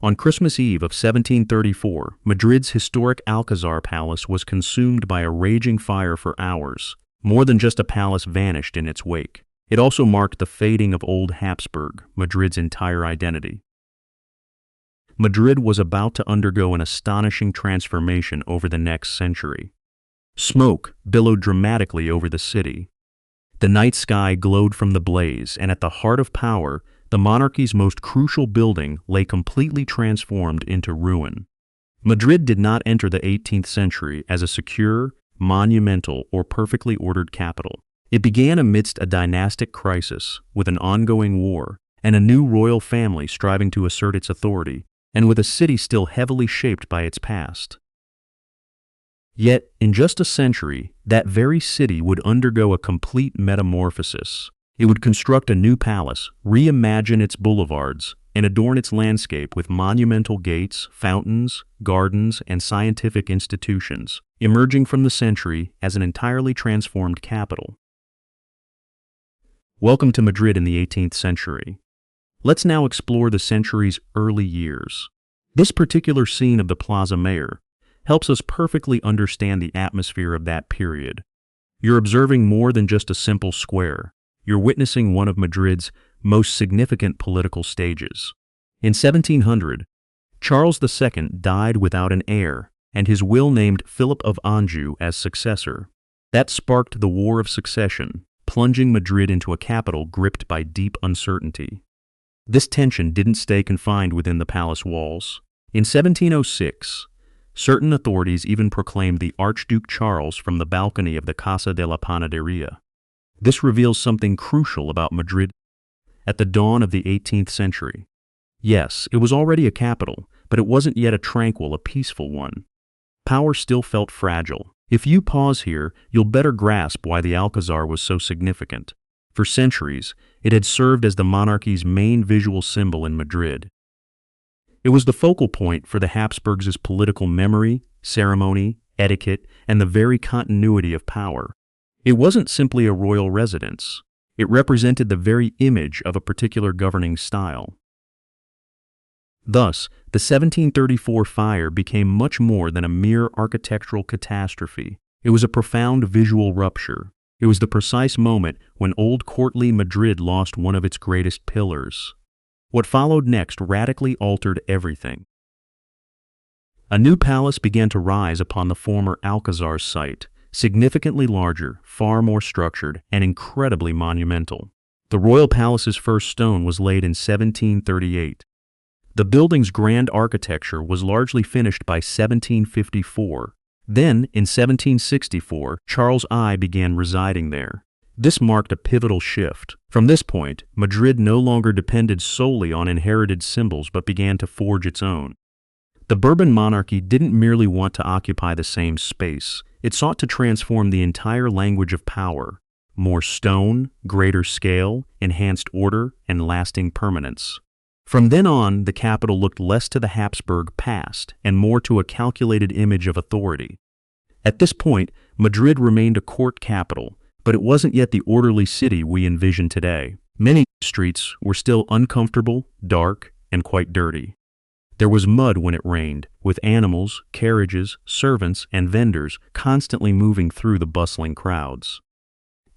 On Christmas Eve of 1734, Madrid's historic Alcazar palace was consumed by a raging fire for hours. More than just a palace vanished in its wake. It also marked the fading of old Hapsburg, Madrid's entire identity. Madrid was about to undergo an astonishing transformation over the next century. Smoke billowed dramatically over the city. The night sky glowed from the blaze, and at the heart of power, the monarchy's most crucial building lay completely transformed into ruin. Madrid did not enter the 18th century as a secure, monumental, or perfectly ordered capital. It began amidst a dynastic crisis, with an ongoing war, and a new royal family striving to assert its authority, and with a city still heavily shaped by its past. Yet, in just a century, that very city would undergo a complete metamorphosis. It would construct a new palace, reimagine its boulevards, and adorn its landscape with monumental gates, fountains, gardens, and scientific institutions, emerging from the century as an entirely transformed capital. Welcome to Madrid in the 18th century. Let's now explore the century's early years. This particular scene of the Plaza Mayor helps us perfectly understand the atmosphere of that period. You're observing more than just a simple square. You're witnessing one of Madrid's most significant political stages. In 1700, Charles II died without an heir, and his will named Philip of Anjou as successor. That sparked the War of Succession, plunging Madrid into a capital gripped by deep uncertainty. This tension didn't stay confined within the palace walls. In 1706, certain authorities even proclaimed the Archduke Charles from the balcony of the Casa de la Panaderia. This reveals something crucial about Madrid at the dawn of the 18th century. Yes, it was already a capital, but it wasn't yet a tranquil, a peaceful one. Power still felt fragile. If you pause here, you'll better grasp why the Alcazar was so significant. For centuries, it had served as the monarchy's main visual symbol in Madrid. It was the focal point for the Habsburgs' political memory, ceremony, etiquette, and the very continuity of power. It wasn't simply a royal residence. It represented the very image of a particular governing style. Thus, the 1734 fire became much more than a mere architectural catastrophe. It was a profound visual rupture. It was the precise moment when old courtly Madrid lost one of its greatest pillars. What followed next radically altered everything. A new palace began to rise upon the former Alcazar site, significantly larger, far more structured, and incredibly monumental. The royal palace's first stone was laid in 1738. The building's grand architecture was largely finished by 1754. Then, in 1764, Charles I began residing there. This marked a pivotal shift. From this point, Madrid no longer depended solely on inherited symbols but began to forge its own. The Bourbon monarchy didn't merely want to occupy the same space. It sought to transform the entire language of power. More stone, greater scale, enhanced order, and lasting permanence. From then on, the capital looked less to the Habsburg past and more to a calculated image of authority. At this point, Madrid remained a court capital, but it wasn't yet the orderly city we envision today. Many streets were still uncomfortable, dark, and quite dirty. There was mud when it rained, with animals, carriages, servants, and vendors constantly moving through the bustling crowds.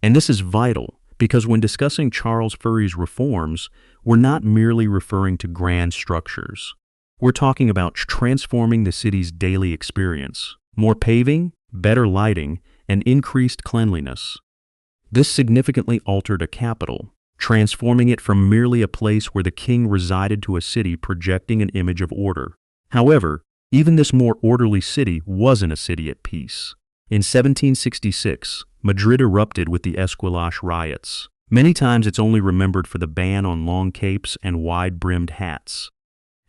And this is vital, because when discussing Charles Furey's reforms, we're not merely referring to grand structures. We're talking about transforming the city's daily experience. More paving, better lighting, and increased cleanliness. This significantly altered a capital, transforming it from merely a place where the king resided to a city projecting an image of order. However, even this more orderly city wasn't a city at peace. In 1766, Madrid erupted with the Esquilache riots. Many times it's only remembered for the ban on long capes and wide-brimmed hats.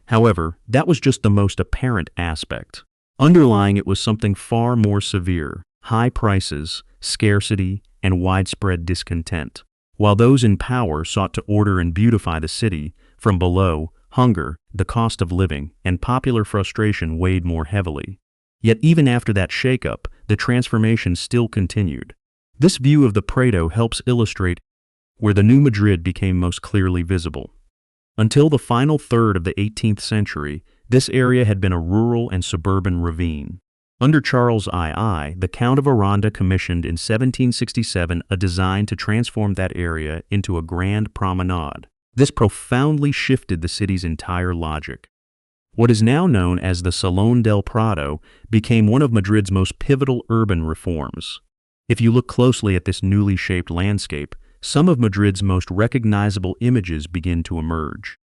However, that was just the most apparent aspect. Underlying it was something far more severe: high prices, scarcity, and widespread discontent. While those in power sought to order and beautify the city, from below, hunger, the cost of living, and popular frustration weighed more heavily. Yet even after that shakeup, the transformation still continued. This view of the Prado helps illustrate where the new Madrid became most clearly visible. Until the final third of the 18th century, this area had been a rural and suburban ravine. Under Charles II, the Count of Aranda commissioned in 1767 a design to transform that area into a grand promenade. This profoundly shifted the city's entire logic. What is now known as the Salón del Prado became one of Madrid's most pivotal urban reforms. If you look closely at this newly shaped landscape, some of Madrid's most recognizable images begin to emerge.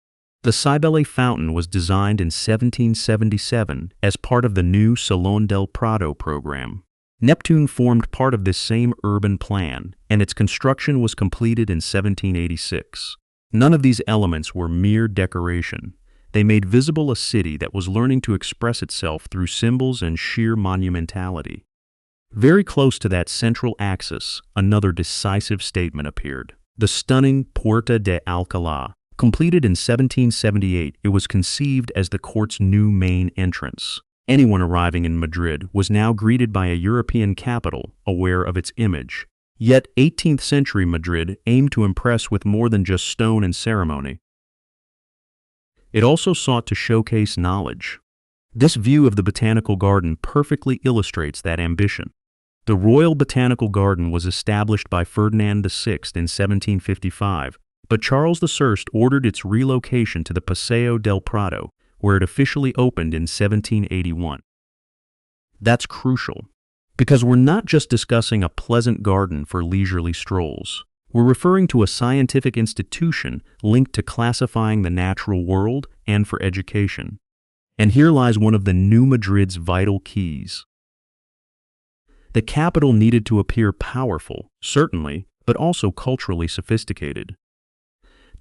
The Cybele Fountain was designed in 1777 as part of the new Salón del Prado program. Neptune formed part of this same urban plan, and its construction was completed in 1786. None of these elements were mere decoration. They made visible a city that was learning to express itself through symbols and sheer monumentality. Very close to that central axis, another decisive statement appeared. The stunning Puerta de Alcalá. Completed in 1778, it was conceived as the court's new main entrance. Anyone arriving in Madrid was now greeted by a European capital aware of its image. Yet 18th-century Madrid aimed to impress with more than just stone and ceremony. It also sought to showcase knowledge. This view of the botanical garden perfectly illustrates that ambition. The Royal Botanical Garden was established by Ferdinand VI in 1755, but Charles I ordered its relocation to the Paseo del Prado, where it officially opened in 1781. That's crucial, because we're not just discussing a pleasant garden for leisurely strolls. We're referring to a scientific institution linked to classifying the natural world and for education. And here lies one of the new Madrid's vital keys. The capital needed to appear powerful, certainly, but also culturally sophisticated.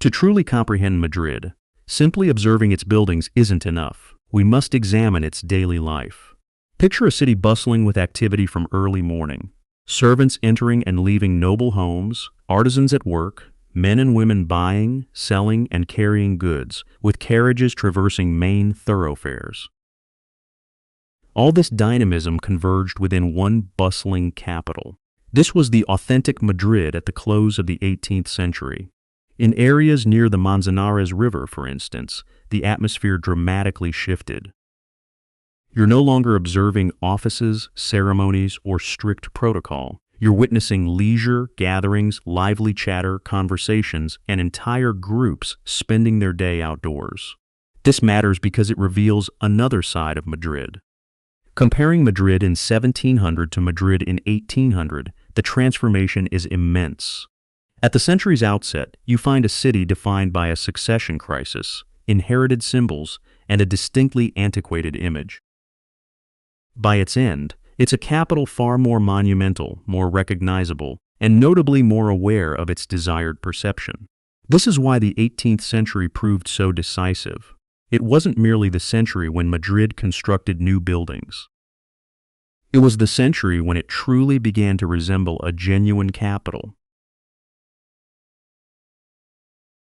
To truly comprehend Madrid, simply observing its buildings isn't enough. We must examine its daily life. Picture a city bustling with activity from early morning. Servants entering and leaving noble homes, artisans at work, men and women buying, selling, and carrying goods, with carriages traversing main thoroughfares. All this dynamism converged within one bustling capital. This was the authentic Madrid at the close of the 18th century. In areas near the Manzanares River, for instance, the atmosphere dramatically shifted. You're no longer observing offices, ceremonies, or strict protocol. You're witnessing leisure, gatherings, lively chatter, conversations, and entire groups spending their day outdoors. This matters because it reveals another side of Madrid. Comparing Madrid in 1700 to Madrid in 1800, the transformation is immense. At the century's outset, you find a city defined by a succession crisis, inherited symbols, and a distinctly antiquated image. By its end, it's a capital far more monumental, more recognizable, and notably more aware of its desired perception. This is why the 18th century proved so decisive. It wasn't merely the century when Madrid constructed new buildings. It was the century when it truly began to resemble a genuine capital.